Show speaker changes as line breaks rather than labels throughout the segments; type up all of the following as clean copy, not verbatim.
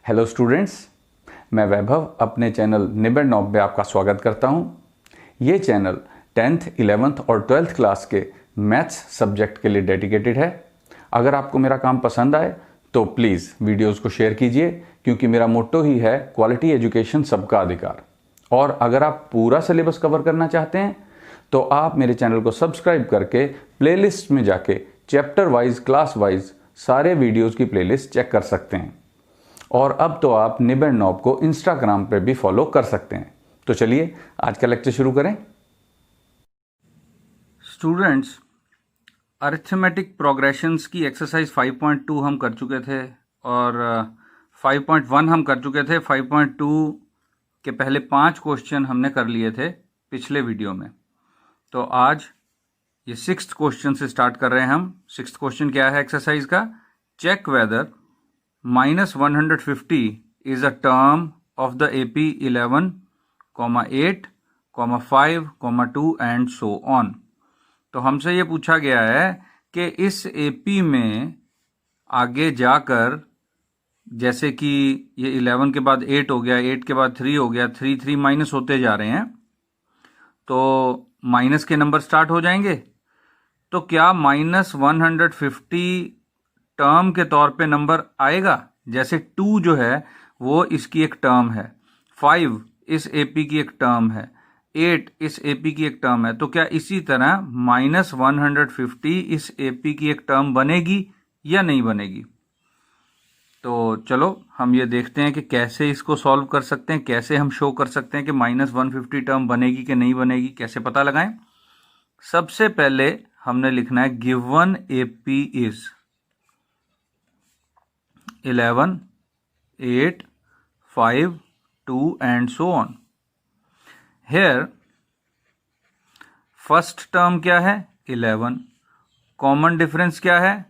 Hello students, मैं वैभव अपने channel निबेड़ knob में आपका स्वागत करता हूं। ये चैनल 10th, 11th और 12th क्लास के मैथ्स सब्जेक्ट के लिए डेडिकेटेड है। अगर आपको मेरा काम पसंद आए तो प्लीज़ वीडियोस को शेयर कीजिए, क्योंकि मेरा मोट्टो ही है क्वालिटी एजुकेशन सबका अधिकार। और अगर आप पूरा सिलेबस कवर करना चाहते हैं तो आप मेरे चैनल को सब्सक्राइब करके प्लेलिस्ट में जाके चैप्टर वाइज, क्लास वाइज सारे वीडियोज़ की प्लेलिस्ट चेक कर सकते हैं। और अब तो आप निबेड़ नॉब को इंस्टाग्राम पे भी फॉलो कर सकते हैं। तो चलिए आज का लेक्चर शुरू करें।
स्टूडेंट्स, अरिथमेटिक प्रोग्रेशंस की एक्सरसाइज 5.2 हम कर चुके थे और 5.1 हम कर चुके थे। 5.2 के पहले 5 क्वेश्चन हमने कर लिए थे पिछले वीडियो में। तो आज ये 6th क्वेश्चन से स्टार्ट कर रहे हैं हम। 6th क्वेश्चन क्या है एक्सरसाइज का? Check whether -150 is a term of the AP 11, 8, 5, 2 and so on। तो हमसे ये पूछा गया है कि इस AP में आगे जाकर, जैसे कि ये 11 के बाद 8 हो गया, 8 के बाद 3 हो गया, 3 माइनस होते जा रहे हैं, तो माइनस के नंबर स्टार्ट हो जाएंगे। तो क्या -150 टर्म के तौर पे नंबर आएगा? जैसे 2 जो है वो इसकी एक टर्म है, 5 इस एपी की एक टर्म है, 8 इस एपी की एक टर्म है। तो क्या इसी तरह -150 इस एपी की एक टर्म बनेगी या नहीं बनेगी? तो चलो हम ये देखते हैं कि कैसे इसको सॉल्व कर सकते हैं, कैसे हम शो कर सकते हैं कि -150 टर्म बनेगी कि नहीं बनेगी, कैसे पता लगाएं। सबसे पहले हमने लिखना है given AP is 11, 8, 5, 2 and so on। Here first term क्या है? 11। कॉमन डिफरेंस क्या है?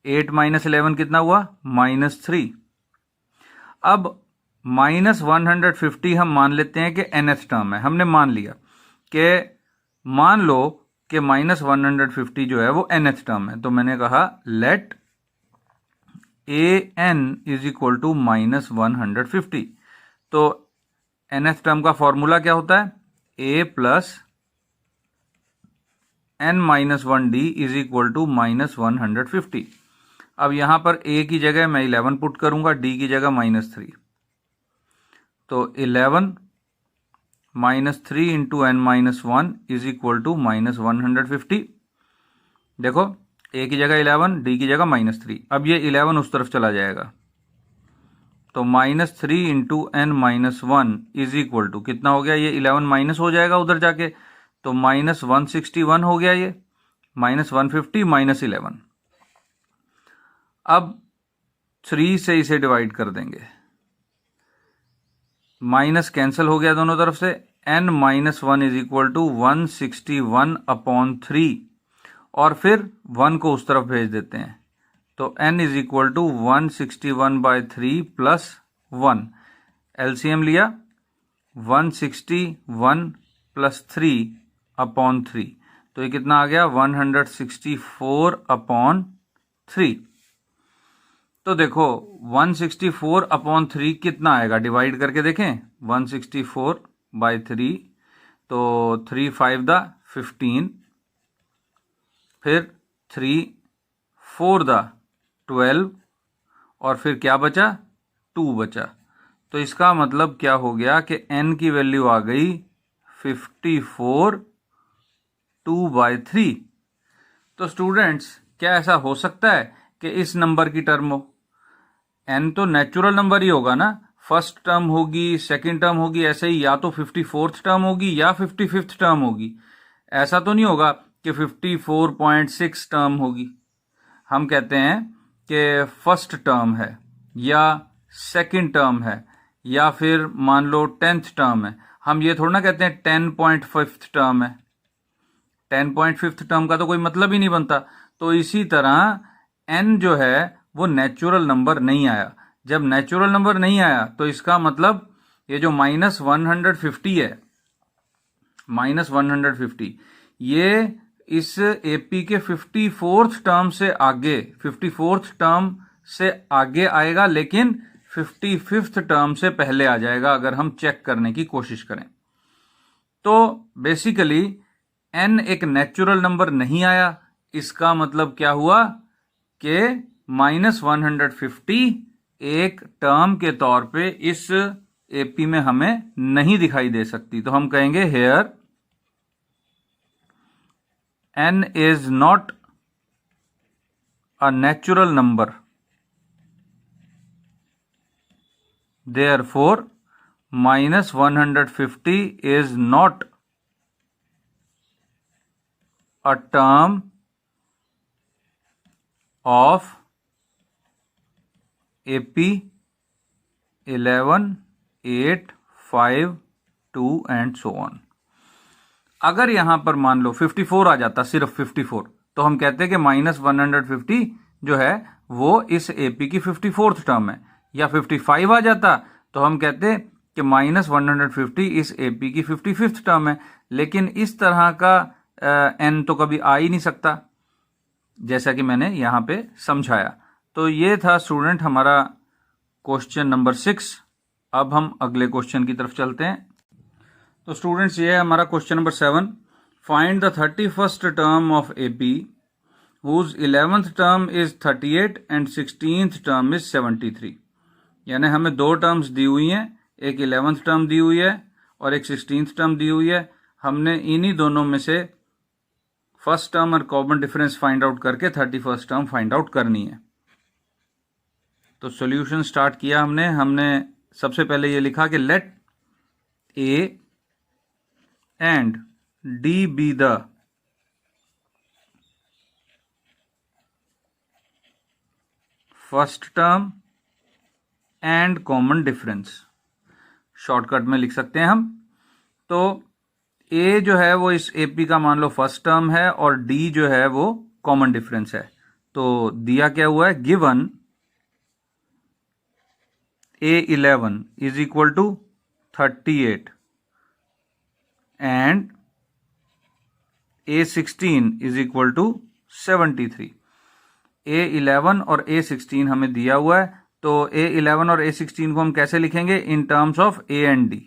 8 माइनस 11 कितना हुआ? -3। अब -150 हम मान लेते हैं कि nth टर्म है। हमने मान लिया कि मान लो कि -150 जो है वो nth टर्म है। तो मैंने कहा let an is equal to -150। तो nth टर्म का फॉर्मूला क्या होता है? a plus n-1d is equal to -150। अब यहां पर a की जगह मैं 11 पुट करूंगा, d की जगह -3। तो 11 -3 into n-1 is equal to -150। देखो, a की जगह 11, d की जगह -3। अब ये 11 उस तरफ चला जाएगा, तो -3 into n-1 is equal to कितना हो गया? ये 11 माइनस हो जाएगा उधर जाके, तो -161 हो गया। ये -150 -11। अब 3 से इसे डिवाइड कर देंगे, माइनस कैंसिल हो गया दोनों तरफ से। n-1 इज इक्वल टू 161/3 और फिर 1 को उस तरफ भेज देते हैं, तो n is equal to 161/3 plus 1। LCM लिया, 161 प्लस 3/3, तो ये कितना आ गया? 164/3। तो देखो 164/3 कितना आएगा? डिवाइड करके देखें। 164/3, तो 3 5 दा 15, फिर 3 4 दा 12 और फिर क्या बचा? 2 बचा। तो इसका मतलब क्या हो गया कि n की वैल्यू आ गई 54 2/3। तो स्टूडेंट्स, क्या ऐसा हो सकता है कि इस नंबर की टर्म हो? n तो नेचुरल नंबर ही होगा ना। फर्स्ट टर्म होगी, सेकंड टर्म होगी, ऐसे ही या तो 54th टर्म होगी या 55th टर्म होगी। ऐसा तो नहीं होगा कि 54.6 टर्म होगी। हम कहते हैं कि फर्स्ट टर्म है या सेकंड टर्म है या फिर मान लो 10th टर्म है। हम ये थोड़ा ना कहते हैं 10.5th टर्म है। 10.5th टर्म का तो कोई मतलब ही नहीं बनता। तो इसी तरह n जो है वो नेचुरल नंबर नहीं आया। जब नेचुरल नंबर नहीं आया तो इसका मतलब ये जो -150 है, -150, ये इस एपी के 54th टर्म से आगे, 54th टर्म से आगे आएगा, लेकिन 55th टर्म से पहले आ जाएगा अगर हम चेक करने की कोशिश करें। तो बेसिकली n एक नेचुरल नंबर नहीं आया, इसका मतलब क्या हुआ कि -150 एक टर्म के तौर पे इस एपी में हमें नहीं दिखाई दे सकती। तो हम कहेंगे here n is not a natural number, therefore -150 is not a term of AP 11, 8, 5, 2 and so on। अगर यहां पर मान लो 54 आ जाता, सिर्फ 54, तो हम कहते हैं कि -150 जो है वो इस एपी की 54th टर्म है। या 55 आ जाता तो हम कहते कि -150 इस एपी की 55th टर्म है। लेकिन इस तरह का एन तो कभी आ ही नहीं सकता, जैसा कि मैंने यहां पे समझाया। तो ये था स्टूडेंट हमारा क्वेश्चन नंबर 6। अब हम अगले क्वेश्चन की तरफ चलते हैं। तो स्टूडेंट्स ये है हमारा question number 7। Find the 31st term of AP whose 11th term is 38 and 16th term is 73। यानी हमें दो टर्म्स दी हुई हैं, एक 11th टर्म दी हुई है और एक 16th टर्म दी हुई है। हमने इन्हीं दोनों में से फर्स्ट टर्म और कॉमन डिफरेंस फाइंड आउट करके 31st टर्म फाइंड आउट करनी है। तो सॉल्यूशन स्टार्ट किया हमने सबसे पहले ये लिखा कि let A and D be the first term and common difference. Shortcut में लिख सकते हैं हम। तो ए जो है वो इस एपी का मान लो फर्स्ट टर्म है और डी जो है वो कॉमन डिफरेंस है। तो दिया क्या हुआ है, given A11 is equal to 38 and A16 is equal to 73। A11 और A16 हमें दिया हुआ है। तो A11 और A16 को हम कैसे लिखेंगे, in terms of A and D,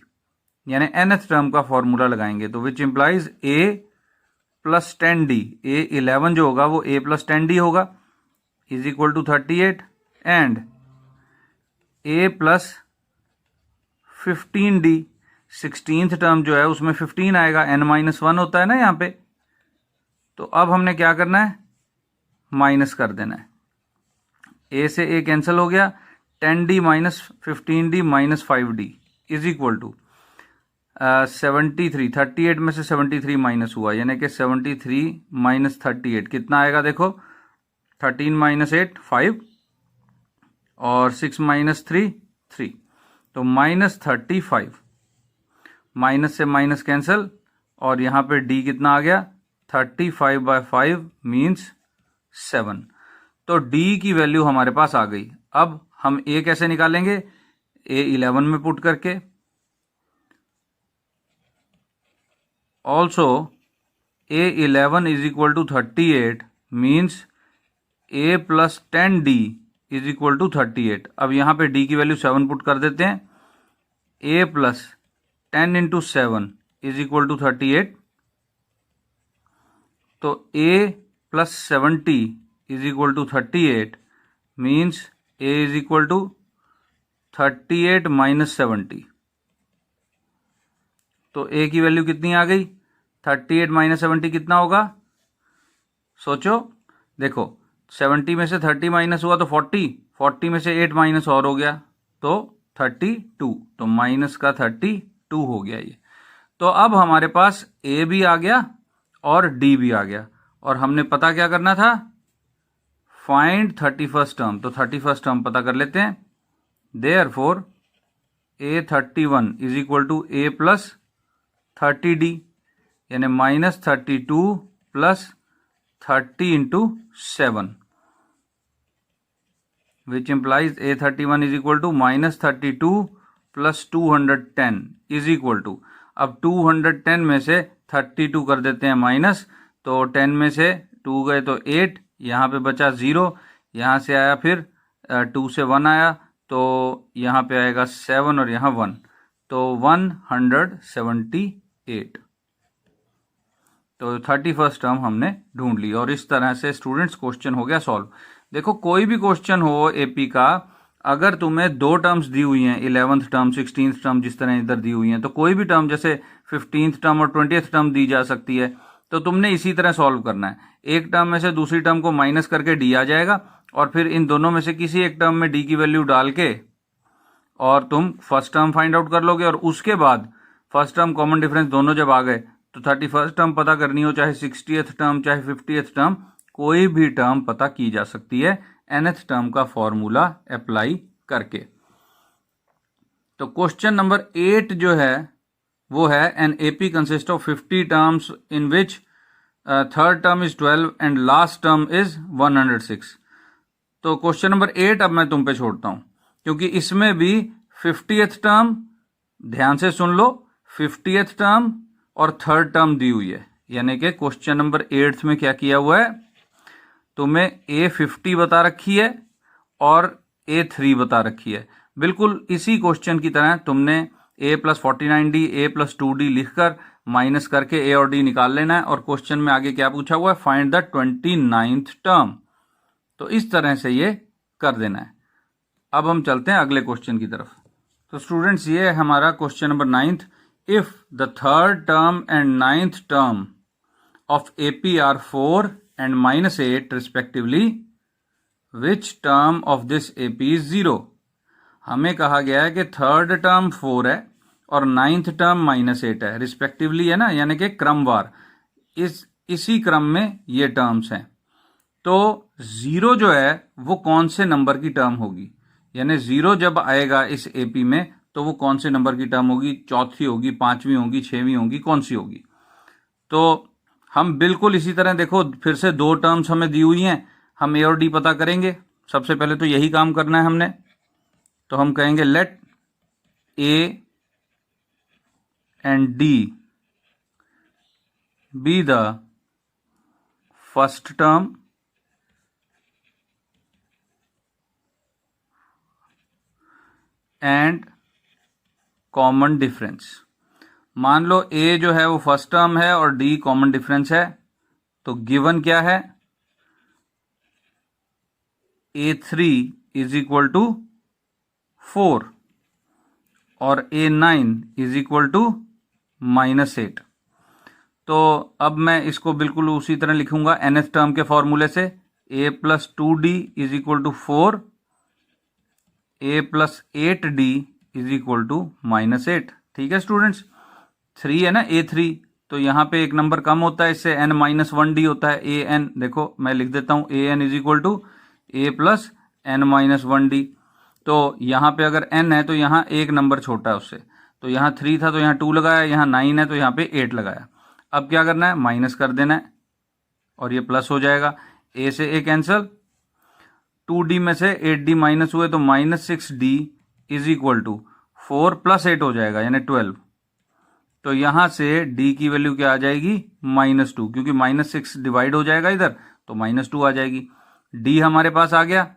यानी nth टर्म का फॉर्मूला लगाएंगे। तो which implies A plus 10D, A11 जो होगा वो A प्लस 10D होगा, is equal to 38 and A plus 15D। 16th term जो है उसमें 15 आएगा, n-1 होता है ना यहाँ पे। तो अब हमने क्या करना है, माइनस कर देना है। A से A कैंसिल हो गया, 10D minus 15D minus 5D is equal to 73। 38 में से 73 माइनस हुआ, यानी कि 73 माइनस 38 कितना आएगा, देखो 13 माइनस 8 5 और 6 माइनस 3 3, तो माइनस 35। माइनस से माइनस कैंसिल और यहाँ पे D कितना आ गया, 35/5 मीन्स 7। तो D की वैल्यू हमारे पास आ गई। अब हम A कैसे निकालेंगे, A11 में पुट करके। Also A11 is equal to 38 means A plus 10D is equal to 38। अब यहाँ पे D की वैल्यू 7 पुट कर देते हैं। A plus 10 into 7 is equal to 38। तो A plus 70 is equal to 38 means A is equal to 38 minus 70। तो A की वैल्यू कितनी आ गई, 38 माइनस 70 कितना होगा, सोचो। देखो 70 में से 30 माइनस हुआ तो 40, 40 में से 8 माइनस और हो गया तो 32, तो माइनस का 32 हो गया ये। तो अब हमारे पास A भी आ गया और D भी आ गया, और हमने पता क्या करना था, फाइंड 31st टर्म। तो 31st टर्म पता कर लेते हैं। Therefore A31 is equal to A plus 30D, यानी minus 32 plus 30 into 7, which implies A31 is equal to minus 32 plus 210 is equal to, अब 210 में से 32 कर देते हैं माइनस, तो 10 में से 2 गए तो 8, यहाँ पे बचा 0, यहाँ से आया फिर 2 से 1 आया तो यहाँ पे आएगा 7 और यहाँ 1, तो 178। तो 31st टर्म हमने ढूंढ ली और इस तरह से स्टूडेंट्स क्वेश्चन हो गया सॉल्व। देखो कोई भी क्वेश्चन हो एपी का, अगर तुम्हें दो टर्म्स दी हुई हैं, 11th टर्म 16th टर्म जिस तरह इधर दी हुई हैं, तो कोई भी टर्म जैसे 15th टर्म और 20th टर्म दी जा सकती है, तो तुमने इसी तरह सॉल्व करना है। एक टर्म में से दूसरी टर्म को माइनस करके डी आ जाएगा और फिर इन दोनों में से किसी एक टर्म में डी की वैल्यू डाल के और तुम फर्स्ट टर्म फाइंड आउट कर लोगे और उसके बाद फर्स्ट टर्म कॉमन डिफरेंस दोनों जब आ गए तो 31st टर्म पता करनी हो, चाहे 60th टर्म चाहे 50th टर्म, कोई भी टर्म पता की जा सकती है nth टर्म का फॉर्मूला अप्लाई करके। तो क्वेश्चन नंबर 8 जो है वो है an AP consist of 50 terms in which third term is 12 and last term is 106। तो क्वेश्चन नंबर 8 अब मैं तुम पे छोड़ता हूं, क्योंकि इसमें भी 50th टर्म, ध्यान से सुन लो, 50th टर्म और थर्ड टर्म दी हुई है। यानी कि क्वेश्चन नंबर 8 में क्या किया हुआ है, तुम्हें A50 बता रखी है और A3 बता रखी है। बिल्कुल इसी क्वेश्चन की तरह तुमने A + 49D A + 2D लिखकर माइनस करके A और D निकाल लेना है और क्वेश्चन में आगे क्या पूछा हुआ है, फाइंड द 29th टर्म। तो इस तरह से ये कर देना है। अब हम चलते हैं अगले क्वेश्चन की तरफ। तो स्टूडेंट्स ये है हमारा question number 9th। If the third term and 9th term of AP are 4 and -8 respectively, which term of this AP is 0? हमें कहा गया है कि थर्ड टर्म 4 है और 9th टर्म -8 है, रिस्पेक्टिवली है ना, यानी कि क्रमवार इसी क्रम में ये टर्म्स हैं। तो 0 जो है वो कौन से नंबर की टर्म होगी, यानी 0 जब आएगा इस एपी में तो वो कौन से नंबर की टर्म होगी, चौथी होगी, पांचवी होगी, छठवीं होगी, कौन सी होगी। तो हम बिल्कुल इसी तरह, देखो फिर से दो टर्म्स हमें दी हुई हैं, हम ए और डी पता करेंगे। सबसे पहले तो यही काम करना है हमने। तो हम कहेंगे let A and D be the first term and common difference. मान लो ए जो है वो फर्स्ट टर्म है और डी कॉमन डिफरेंस है, तो गिवन क्या है, A3 इज इक्वल टू 4 और A9 इज इक्वल टू -8। तो अब मैं इसको बिल्कुल उसी तरह लिखूंगा nth टर्म के फॉर्मूले से, A + 2D is equal to 4, A + 8D is equal to -8। ठीक है स्टूडेंट्स, 3 है ना A3, तो यहां पे एक नंबर कम होता है, इससे n - 1D होता है AN। देखो मैं लिख देता हूं AN is equal to A + n - 1D। तो यहां पे अगर n है तो यहां एक नंबर छोटा है उससे, तो यहां 3 था तो यहां 2 लगाया, यहां 9 है तो यहां पे 8 लगाया। अब क्या करना है, माइनस कर देना है और ये प्लस हो जाएगा। A से A कैंसिल, 2D में से 8D माइनस हुए तो -6D इज इक्वल टू 4 + 8 हो जाएगा, यानी 12। तो यहां से D की वैल्यू क्या आ जाएगी, -2, क्योंकि -6 डिवाइड हो जाएगा इधर तो -2 आ जाएगी। D हमारे पास आ गया।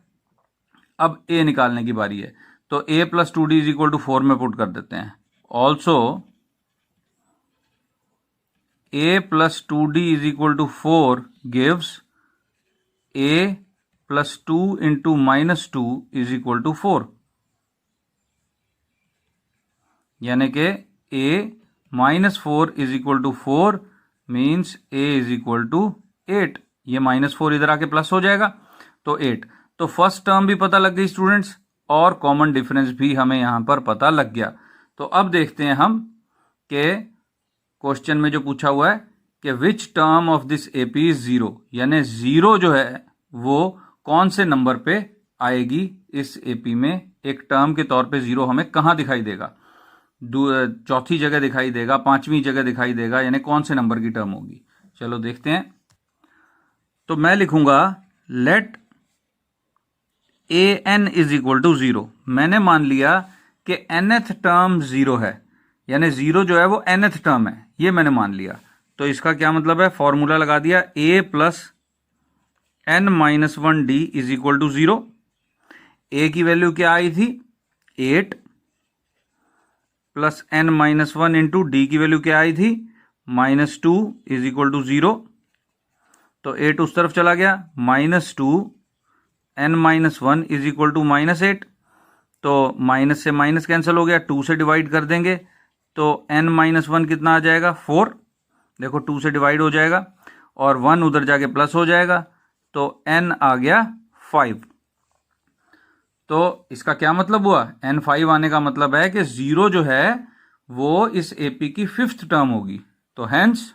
अब A निकालने की बारी है, तो A + 2D is equal to 4 में पुट कर देते हैं। Also A + 2D is equal to 4 gives A + 2 into -2 is equal to 4, यानी कि A -4 is equal to 4 means A is equal to 8। ये -4 इधर आके प्लस हो जाएगा तो 8। तो फर्स्ट टर्म भी पता लग गई स्टूडेंट्स और कॉमन डिफरेंस भी हमें यहां पर पता लग गया। तो अब देखते हैं हम कि क्वेश्चन में जो पूछा हुआ है कि which term of this AP is 0, यानी 0 जो है वो कौन से नंबर पे आएगी इस एपी में। एक टर्म के तौर पे 0 हमें कहां दिखाई देगा, चौथी जगह दिखाई देगा, पांचवी जगह दिखाई देगा, यानी कौन से नंबर की टर्म होगी। चलो देखते हैं। तो मैं लिखूंगा let AN is equal to 0। मैंने मान लिया कि nth टर्म 0 है, यानी 0 जो है वो nth टर्म है, ये मैंने मान लिया। तो इसका क्या मतलब है, फॉर्मूला लगा दिया, A + n - 1D is equal to 0। A की वैल्यू क्या आई थी, 8 plus n minus 1 into D की वैल्यू क्या आई थी -2 इज इक्वल टू 0। तो 8 उस तरफ चला गया, -2 n minus 1 is equal to -8। तो माइनस से माइनस कैंसिल हो गया, 2 से डिवाइड कर देंगे तो n माइनस 1 कितना आ जाएगा 4। देखो 2 से डिवाइड हो जाएगा और 1 उधर जाके प्लस हो जाएगा तो n आ गया 5। तो इसका क्या मतलब हुआ, n 5 आने का मतलब है कि 0 जो है वो इस AP की 5th टर्म होगी। तो hence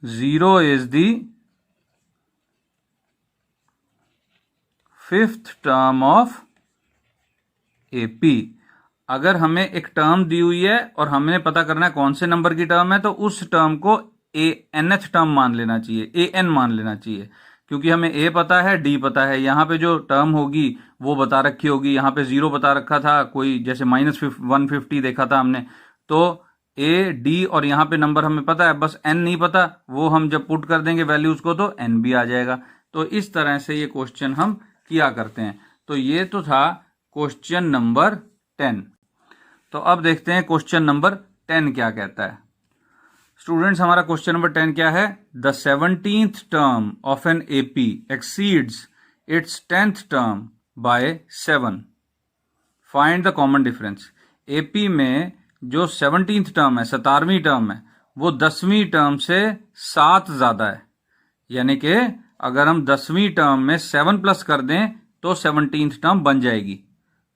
0 is the 5th term of AP। अगर हमें एक टर्म दी हुई है और हमने पता करना है कौन से नंबर की टर्म है, तो उस टर्म को nth टर्म मान लेना चाहिए, an मान लेना चाहिए, क्योंकि हमें a पता है, d पता है। यहाँ पे जो टर्म होगी वो बता रखी होगी, यहाँ पे 0 बता रखा था, कोई जैसे -150 देखा था हमने, तो a d और यहाँ पे नंबर हमें पता है, बस n नहीं पता, वो हम जब पुट कर देंगे वैल्यूज को तो n भी आ जाएगा। तो इस तरह से ये क्वेश्चन हम किया करते हैं। तो ये तो था क्वेश्चन नंबर 10। तो अब देखते हैं क्वेश्चन नंबर 10 क्या कहता है। स्टूडेंट्स, हमारा क्वेश्चन नंबर 10 क्या है, the 17th term of an AP exceeds its 10th term by 7, find the common difference. AP में जो 17th टर्म है, 17वीं टर्म है, वो 10वीं टर्म से 7 ज्यादा है। यानी कि अगर हम 10वीं टर्म में 7 प्लस कर दें तो 17th टर्म बन जाएगी।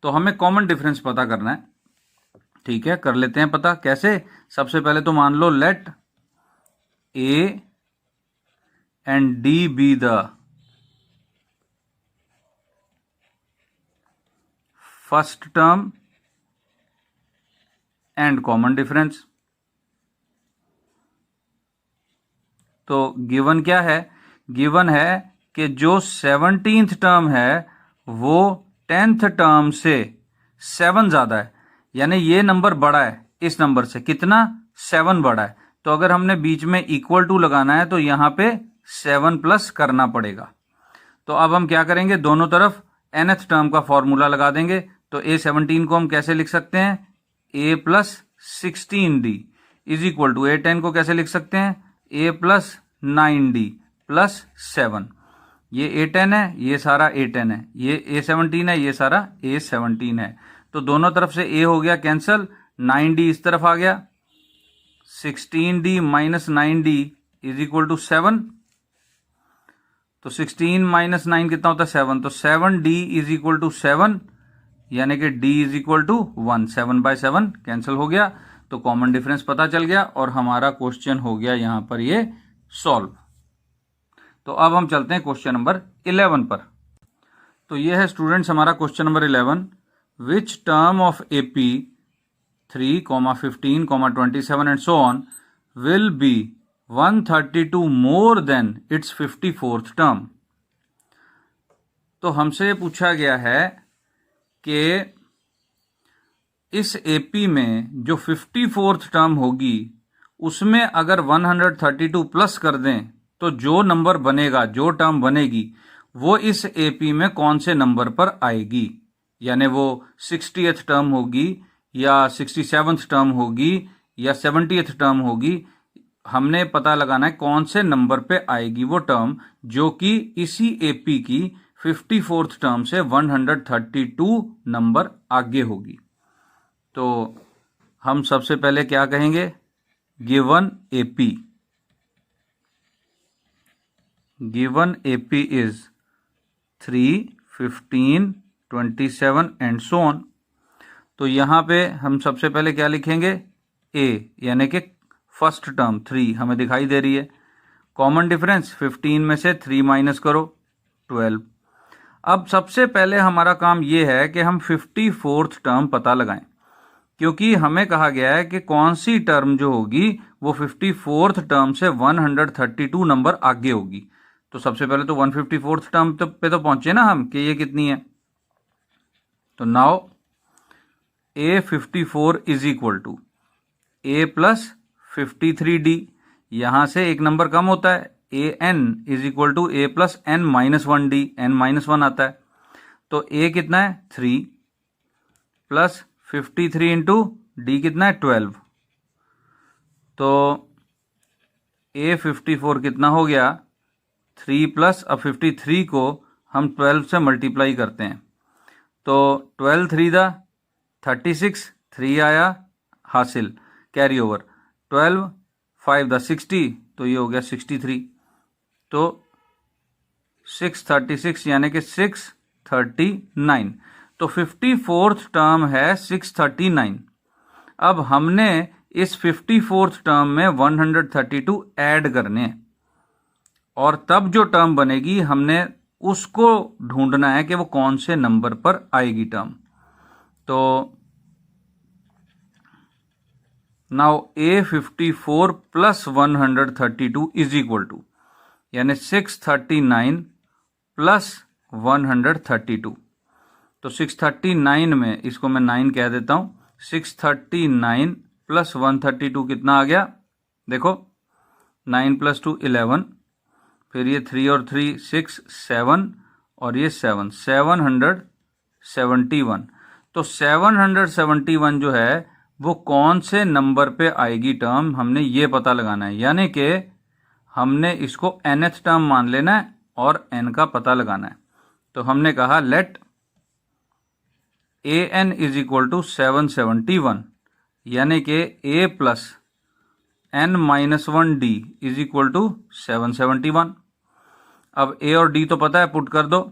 तो हमें कॉमन डिफरेंस पता करना है। ठीक है, कर लेते हैं पता। कैसे, सबसे पहले तो मान लो let A and D be the first term and common difference. तो गिवन क्या है, गिवन है कि जो 17th टर्म है वो 10th टर्म से 7 ज्यादा है, यानी ये नंबर बड़ा है इस नंबर से, कितना 7 बड़ा है। तो अगर हमने बीच में इक्वल टू लगाना है तो यहां पे 7 प्लस करना पड़ेगा। तो अब हम क्या करेंगे, दोनों तरफ nth टर्म का फॉर्मूला लगा देंगे। तो A17 को हम कैसे लिख सकते हैं, A plus 16D is equal to A10 को कैसे लिख सकते हैं, A प्लस 9D प्लस 7। ये A10 है, ये सारा A10 है, ये A17 है, ये सारा A17 है। तो दोनों तरफ से A हो गया कैंसल, 9D इस तरफ आ गया, 16D minus 9D is equal to 7। तो 16 माइनस 9 कितना होता है 7, तो 7D इज इक्वल टू 7, यानी कि D is equal to 1। 7 by 7 cancel हो गया, तो कॉमन डिफरेंस पता चल गया और हमारा क्वेश्चन हो गया यहां पर ये सॉल्व। तो अब हम चलते हैं क्वेश्चन नंबर 11 पर। तो ये है स्टूडेंट्स हमारा question number 11। Which term of AP 3, 15, 27 and so on will be 132 more than it's 54th term. तो हमसे पूछा गया है कि इस AP में जो 54th टर्म होगी उसमें अगर 132 प्लस कर दें तो जो नंबर बनेगा, जो टर्म बनेगी, वो इस AP में कौन से नंबर पर आएगी। यानी वो 60th टर्म होगी या 67th टर्म होगी या 70th टर्म होगी। हमने पता लगाना है कौन से नंबर पे आएगी वो टर्म जो कि इसी AP की 54th टर्म से 132 नंबर आगे होगी। तो हम सबसे पहले क्या कहेंगे, given AP, given AP is 3, 15, 27 and so on. तो यहां पे हम सबसे पहले क्या लिखेंगे, A, यानी कि फर्स्ट टर्म 3 हमें दिखाई दे रही है। कॉमन डिफरेंस 15 में से 3 माइनस करो 12। अब सबसे पहले हमारा काम यह है कि हम 54th टर्म पता लगाएं, क्योंकि हमें कहा गया है कि कौन सी टर्म जो होगी वो 54th टर्म से 132 नंबर आगे होगी। तो सबसे पहले तो 154th टर्म पे तो पहुंचे ना हम कि ये कितनी है। तो now A54 is equal to A plus 53D, यहां से एक नंबर कम होता है, AN is equal to A plus N minus 1D, N minus 1 आता है। तो ए कितना है 3 प्लस 53 इंटू डी कितना है 12, तो ए 54 कितना हो गया 3 प्लस, अब 53 को हम 12 से मल्टीप्लाई करते हैं, तो 12 3 दा 36, 3 आया हासिल कैरी ओवर, 12 5 दा 60, तो ये हो गया 63, तो 636 यानी कि 639, तो 54th टर्म है 639। अब हमने इस 54th टर्म में 132 ऐड करने हैं और तब जो टर्म बनेगी हमने उसको ढूंढना है कि वो कौन से नंबर पर आएगी टर्म। तो now A54 plus 132 is equal to, यानी 639 प्लस 132, तो 639 में इसको मैं 9 कह देता हूं, 639 प्लस 132 कितना आ गया, देखो 9 प्लस 2 11, फिर ये 3 और 3 6 7 और ये 7 771, तो 771 जो है वो कौन से नंबर पे आएगी टर्म, हमने ये पता लगाना है, यानी कि हमने इसको nth टर्म मान लेना है और n का पता लगाना है। तो हमने कहा let an is equal to 771, यानी कि a plus n-1 d is equal to 771। अब a और d तो पता है, पुट कर दो,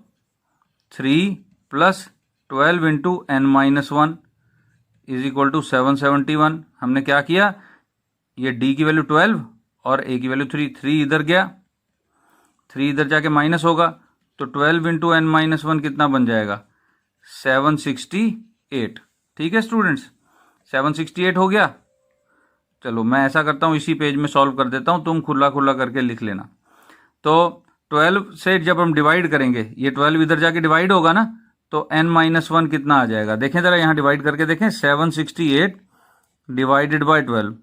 3 plus 12 into n-1 is equal to 771। हमने क्या किया, ये d की वैल्यू 12 और a की वैल्यू 3, 3 इधर गया, 3 इधर जाके माइनस होगा, तो 12 इंटू n-1 कितना बन जाएगा 768। ठीक है स्टूडेंट्स, 768 हो गया। चलो मैं ऐसा करता हूं, इसी पेज में सॉल्व कर देता हूं, तुम खुला खुला करके लिख लेना। तो 12 से जब हम डिवाइड करेंगे, ये 12 इधर जाके डिवाइड होगा ना, तो n-1 कितना आ जाएगा, देखें जरा यहां डिवाइड करके देखें, 768 डिवाइडेड बाय 12,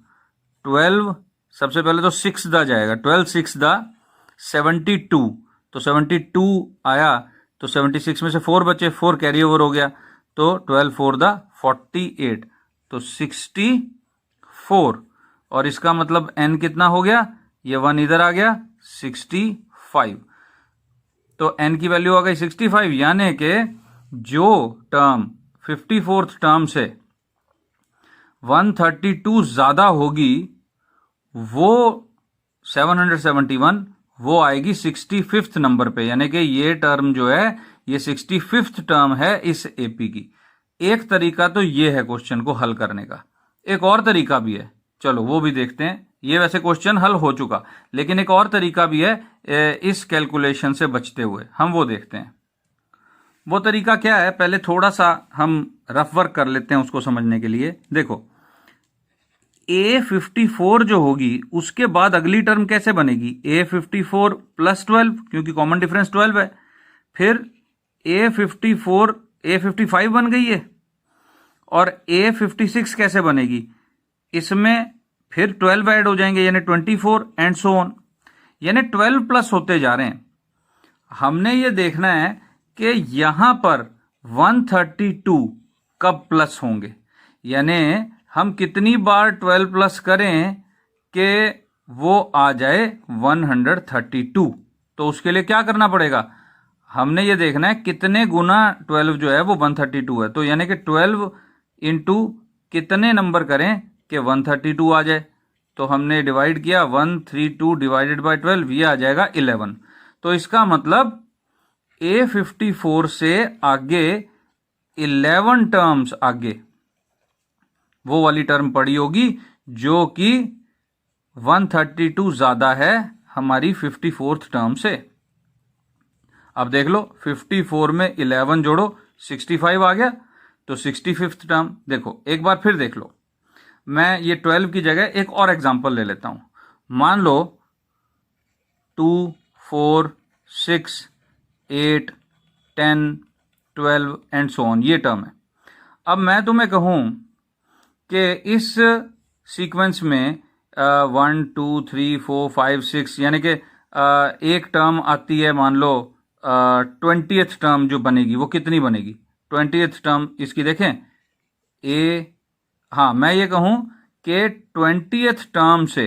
12 सबसे पहले तो 6 दा जाएगा, 12 6 दा 72, तो 72 आया, तो 76 में से 4 बचे, 4 कैरी ओवर हो गया, तो 12 4 दा 48, तो 64, और इसका मतलब n कितना हो गया, ये 1 इधर आ गया 65, तो n की वैल्यू आ गई 65, यानी कि जो टर्म 54th टर्म से 132 ज्यादा होगी वो 771, वो आएगी 65th नंबर पे, यानी कि ये टर्म जो है ये 65th टर्म है इस एपी की। एक तरीका तो ये है क्वेश्चन को हल करने का, एक और तरीका भी है, चलो वो भी देखते हैं। ये वैसे क्वेश्चन हल हो चुका, लेकिन एक और तरीका भी है इस कैलकुलेशन से बचते हुए, हम वो देखते हैं। वो तरीका क्या है, पहले थोड़ा सा हम रफ वर्क कर लेते हैं उसको समझने के लिए। देखो A54 जो होगी उसके बाद अगली टर्म कैसे बनेगी, A54 प्लस 12, क्योंकि कॉमन डिफरेंस 12 है, फिर A55 बन गई है, और A56 कैसे बनेगी, इसमें फिर 12 ऐड हो जाएंगे, यानी 24 एंड सो ऑन, यानी 12 प्लस होते जा रहे हैं। हमने ये देखना है कि यहां पर 132 कब प्लस होंगे, यानी हम कितनी बार 12 प्लस करें कि वो आ जाए 132। तो उसके लिए क्या करना पड़ेगा, हमने ये देखना है कितने गुना 12 जो है वो 132 है, तो यानी कि 12 इंटू कितने नंबर करें कि 132 आ जाए। तो हमने डिवाइड किया, 132 डिवाइडेड बाय 12, ये आ जाएगा 11। तो इसका मतलब A54 से आगे 11 टर्म्स आगे वो वाली टर्म पड़ी होगी जो कि 132 ज्यादा है हमारी 54th टर्म से। अब देख लो 54 में 11 जोड़ो 65 आ गया, तो 65th टर्म। देखो एक बार फिर देख लो, मैं ये 12 की जगह एक और एग्जांपल ले लेता हूं। मान लो 2 4 6 8 10 12 एंड सो ऑन, ये टर्म है। अब मैं तुम्हें कहूं कि इस सीक्वेंस में 1 2 3 4 5 6 यानी कि एक टर्म आती है मान लो 20th टर्म जो बनेगी वो कितनी बनेगी? 20th टर्म इसकी देखें हाँ मैं ये कहूं कि 20th टर्म से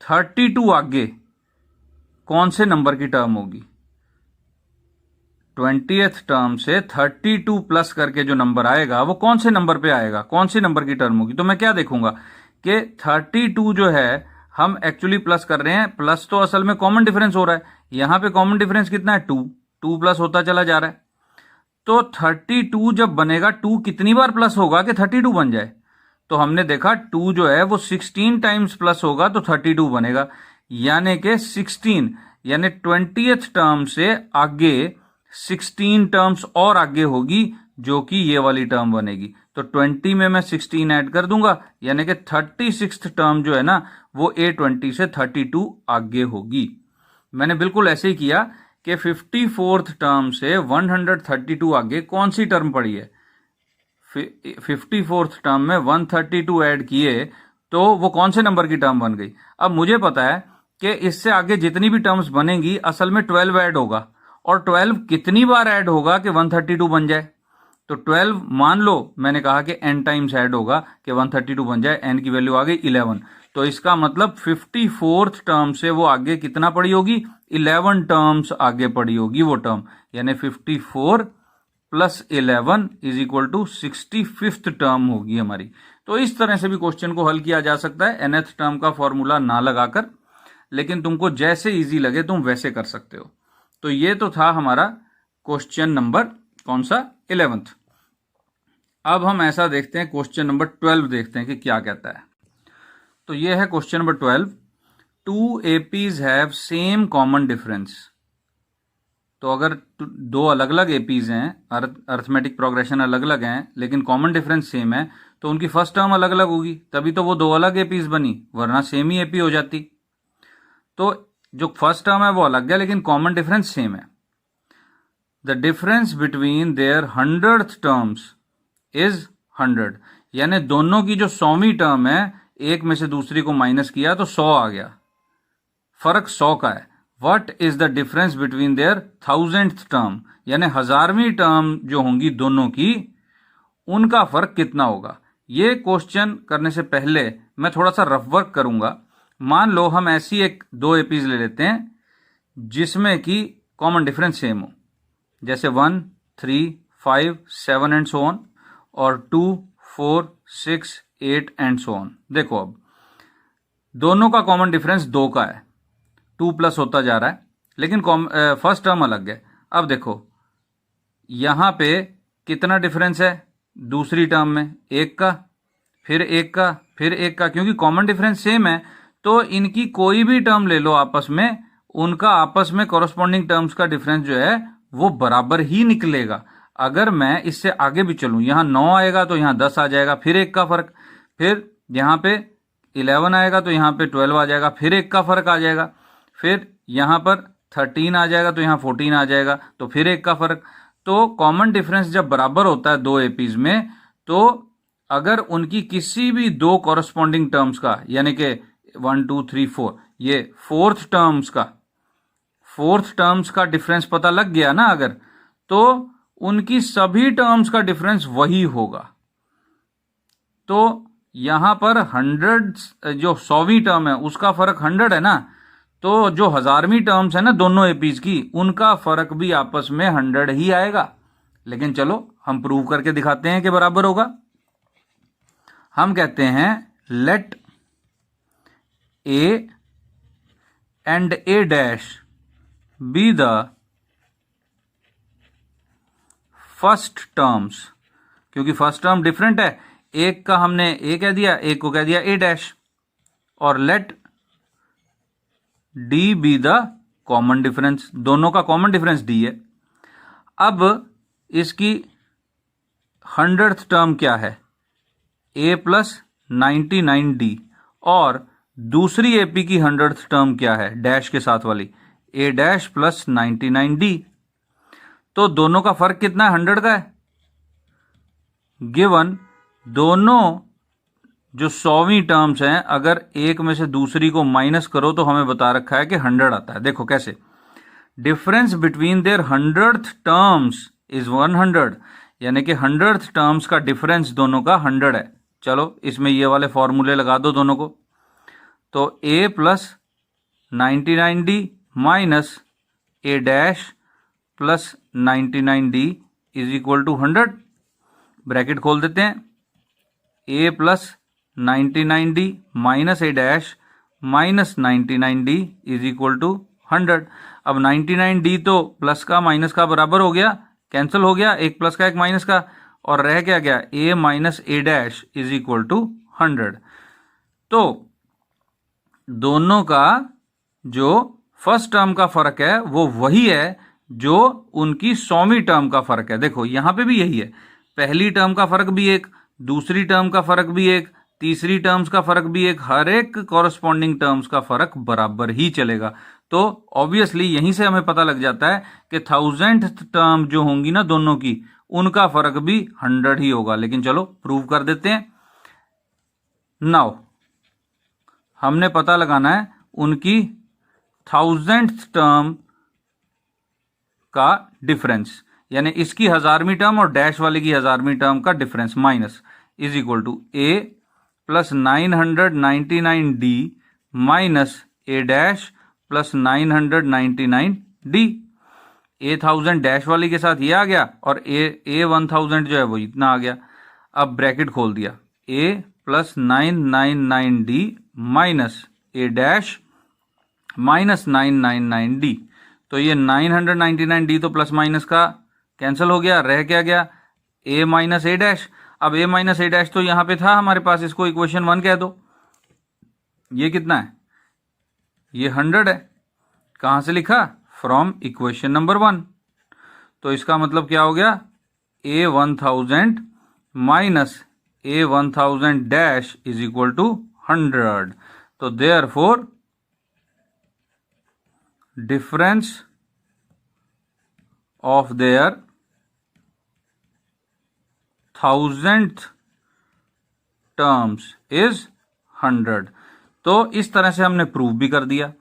32 आगे कौन से नंबर की टर्म होगी? 20th टर्म से 32 प्लस करके जो नंबर आएगा वो कौन से नंबर पे आएगा, कौन सी नंबर की टर्म होगी? तो मैं क्या देखूंगा कि 32 जो है हम एक्चुअली प्लस कर रहे हैं, प्लस तो असल में कॉमन डिफरेंस हो रहा है, यहां पे कॉमन डिफरेंस कितना है? 2 प्लस होता चला जा रहा है। तो 32 जब बनेगा 2 कितनी बार प्लस होगा कि 32 बन जाए? तो हमने देखा 2 जो है वो 16 टाइम्स प्लस होगा तो 32 बनेगा, यानी कि 16 यानी 20th टर्म से आगे 16 टर्म्स और आगे होगी जो कि ये वाली टर्म बनेगी। तो 20 में मैं 16 ऐड कर दूंगा, यानी कि 36th टर्म जो है ना वो A20 से 32 आगे होगी। मैंने बिल्कुल ऐसे ही किया कि 54th टर्म से 132 आगे कौन सी टर्म पड़ी है? 54th टर्म में 132 ऐड किए तो वो कौन से नंबर की टर्म बन गई? अब मुझे पता है कि इससे आगे जितनी भी टर्म्स बनेंगी असल में 12 ऐड होगा, और 12 कितनी बार ऐड होगा कि 132 बन जाए? तो 12 मान लो मैंने कहा कि n टाइम्स ऐड होगा कि 132 बन जाए, n की वैल्यू आ गई 11। तो इसका मतलब 54th टर्म से वो आगे कितना पड़ी होगी? 11 टर्म्स आगे पड़ी होगी वो टर्म, यानी 54 plus 11 is equal to 65th term होगी हमारी। तो इस तरह से भी क्वेश्चन को हल किया जा सकता है, nth टर्म का फॉर्मूला ना लगाकर, लेकिन तुमको जैसे इजी लगे तुम वैसे कर सकते हो। तो ये तो था हमारा क्वेश्चन नंबर कौन सा? 11th। अब हम ऐसा देखते हैं क्वेश्चन नंबर 12 देखते हैं कि क्या कहता है। तो ये है question number 12। 2 APs have same common difference. तो अगर दो अलग अलग एपीज हैं, अर्थमेटिक प्रोग्रेशन अलग अलग हैं, लेकिन कॉमन डिफरेंस सेम है, तो उनकी फर्स्ट टर्म अलग अलग होगी, तभी तो वो दो अलग एपीज बनी, वरना सेम ही एपी हो जाती। तो जो फर्स्ट टर्म है वो अलग है लेकिन कॉमन डिफरेंस सेम है। The difference between their 100th terms is 100, यानी दोनों की जो 100वीं टर्म है, एक में से दूसरी को माइनस किया तो 100 आ गया, फर्क 100 का है। What is the difference between their 1000th term, यानी 1000वीं टर्म जो होंगी दोनों की, उनका फर्क कितना होगा? ये क्वेश्चन करने से पहले मैं थोड़ा सा रफ वर्क करूंगा। मान लो हम ऐसी एक दो एपीज ले लेते हैं जिसमें कि कॉमन डिफरेंस सेम हो, जैसे 1, 3, 5, 7 एंड सो ऑन, और 2, 4, 6, 8 एंड सो ऑन। देखो अब दोनों का कॉमन डिफरेंस 2 का है, 2 प्लस होता जा रहा है, लेकिन फर्स्ट टर्म अलग है। अब देखो यहां पे कितना डिफरेंस है दूसरी टर्म में? 1 का, फिर 1 का, फिर 1 का, क्योंकि कॉमन डिफरेंस सेम है तो इनकी कोई भी टर्म ले लो आपस में, उनका आपस में कॉरस्पॉन्डिंग टर्म्स का डिफरेंस जो है वो बराबर ही निकलेगा। अगर मैं इससे आगे भी चलूं, यहां 9 आएगा तो यहां 10 आ जाएगा, फिर 1 का फर्क, फिर यहां पे 11 आएगा तो यहां पे 12 आ जाएगा, फिर 1 का फर्क आ जाएगा, फिर यहां पर 13 आ जाएगा तो यहां 14 आ जाएगा, तो फिर 1 का फर्क। तो कॉमन डिफरेंस जब बराबर होता है दो एपीज में, तो अगर उनकी किसी भी दो कॉरस्पॉन्डिंग टर्म्स का, यानी कि 1, 2, 3, 4, ये फोर्थ टर्म्स का डिफरेंस पता लग गया ना अगर, तो उनकी सभी टर्म्स का डिफरेंस वही होगा। तो यहां पर 100 जो 100वीं टर्म है उसका फर्क 100 है ना, तो जो 1000वीं टर्म्स है ना दोनों एपीज की, उनका फर्क भी आपस में 100 ही आएगा। लेकिन चलो हम प्रूव करके दिखाते हैं कि बराबर होगा। हम कहते हैं let A and A dash be the first terms, क्योंकि फर्स्ट टर्म डिफरेंट है, एक का हमने A कह दिया, एक को कह दिया A डैश, और let D be the common difference, दोनों का कॉमन डिफरेंस D है। अब इसकी 100th टर्म क्या है? A प्लस 99D, और दूसरी एपी की 100th टर्म क्या है डैश के साथ वाली? A dash plus 99D। तो दोनों का फर्क कितना है? 100 का है। गिवन दोनों जो 100वीं टर्म्स हैं, अगर एक में से दूसरी को माइनस करो तो हमें बता रखा है कि 100 आता है। देखो कैसे, difference between their 100th terms is 100, यानी कि 100th टर्म्स का डिफरेंस दोनों का 100 है। चलो इसमें ये वाले फॉर्मूले लगा दो दोनों को। तो a plus 99d minus a dash plus 99d is equal to 100। Bracket खोल देते हैं। a plus 99d minus a dash minus 99d is equal to 100। अब 99d तो प्लस का माइनस का बराबर हो गया, कैंसिल हो गया, एक प्लस का एक माइनस का, और रह क्या गया a minus a dash is equal to 100। तो दोनों का जो फर्स्ट टर्म का फर्क है वो वही है जो उनकी 100वीं टर्म का फर्क है। देखो यहां पे भी यही है, पहली टर्म का फर्क भी एक, दूसरी टर्म का फर्क भी एक, तीसरी टर्म्स का फर्क भी एक, हर एक कॉरस्पॉन्डिंग टर्म्स का फर्क बराबर ही चलेगा। तो ऑब्वियसली यहीं से हमें पता लग जाता है कि 1000th टर्म जो होंगी ना दोनों की, उनका फर्क भी 100 ही होगा। लेकिन चलो प्रूव कर देते हैं। नाउ हमने पता लगाना है उनकी 1000th टर्म का डिफरेंस, यानी इसकी 1000वीं टर्म और डैश वाले की 1000वीं टर्म का difference minus is equal to a plus 999d minus a dash plus 999d। a 1000 dash वाली के साथ ये आ गया और a 1000 जो है वो इतना आ गया। अब ब्रैकेट खोल दिया, a plus 999d minus a dash minus 999d। तो ये 999d तो प्लस माइनस का कैंसिल हो गया, रह क्या गया a माइनस a डैश। अब a माइनस a डैश तो यहां पे था हमारे पास, इसको इक्वेशन 1 कह दो। ये कितना है, ये 100 है। कहां से लिखा, फ्रॉम इक्वेशन नंबर 1। तो इसका मतलब क्या हो गया, a 1000 minus a 1000 dash is equal to 100। तो therefore difference of their 1000th terms is 100। तो इस तरह से हमने प्रूव भी कर दिया।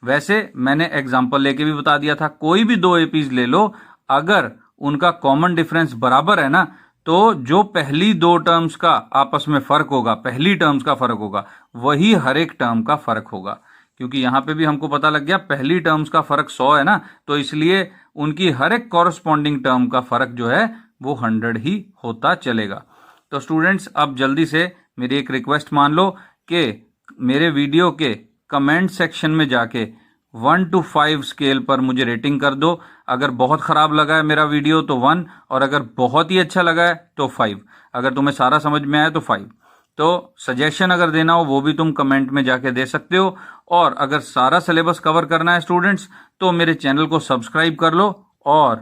वैसे मैंने एग्जांपल लेके भी बता दिया था, कोई भी दो एपीज ले लो, अगर उनका कॉमन डिफरेंस बराबर है ना, तो जो पहली दो टर्म्स का आपस में फर्क होगा, पहली टर्म्स का फर्क होगा, वही हर एक टर्म का फर्क होगा। क्योंकि यहां पे भी हमको पता लग गया पहली टर्म्स का फर्क 100 है ना, तो इसलिए उनकी हर एक कॉरस्पॉन्डिंग टर्म का फर्क जो है वो 100 ही होता चलेगा। तो स्टूडेंट्स अब जल्दी से मेरी एक रिक्वेस्ट मान लो कि मेरे वीडियो के कमेंट सेक्शन में जाके 1 to 5 स्केल पर मुझे रेटिंग कर दो। अगर बहुत खराब लगा है मेरा वीडियो तो 1, और अगर बहुत ही अच्छा लगा है तो 5, अगर तुम्हें सारा समझ में आया तो 5। तो सजेशन अगर देना हो वो भी तुम कमेंट में जाके दे सकते हो। और अगर सारा सिलेबस कवर करना है स्टूडेंट्स तो मेरे चैनल को सब्सक्राइब कर लो और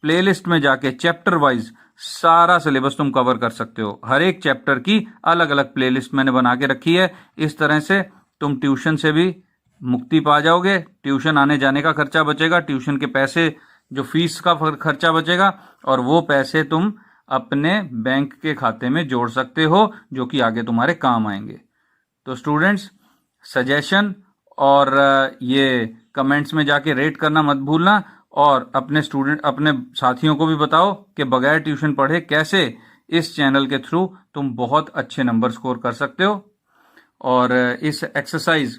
प्लेलिस्ट में जाके चैप्टर वाइज सारा सिलेबस तुम कवर कर सकते हो। हर एक चैप्टर की अलग अलग प्लेलिस्ट मैंने बना के रखी है। इस तरह से तुम ट्यूशन से भी मुक्ति पा जाओगे, ट्यूशन आने जाने का खर्चा बचेगा, ट्यूशन के पैसे जो फीस का खर्चा बचेगा, और वो पैसे तुम अपने बैंक के खाते में जोड़ सकते हो जो कि आगे तुम्हारे काम आएंगे। तो स्टूडेंट्स सजेशन और ये कमेंट्स में जाके रेट करना मत भूलना, और अपने साथियों को भी बताओ कि बगैर ट्यूशन पढ़े कैसे इस चैनल के थ्रू तुम बहुत अच्छे नंबर स्कोर कर सकते हो। और इस एक्सरसाइज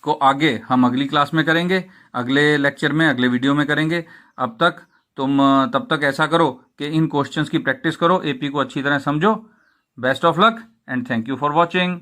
को आगे हम अगली क्लास में करेंगे, अगले लेक्चर में, अगले वीडियो में करेंगे। तब तक ऐसा करो कि इन क्वेश्चंस की प्रैक्टिस करो, एपी को अच्छी तरह समझो। Best of luck and thank you for watching.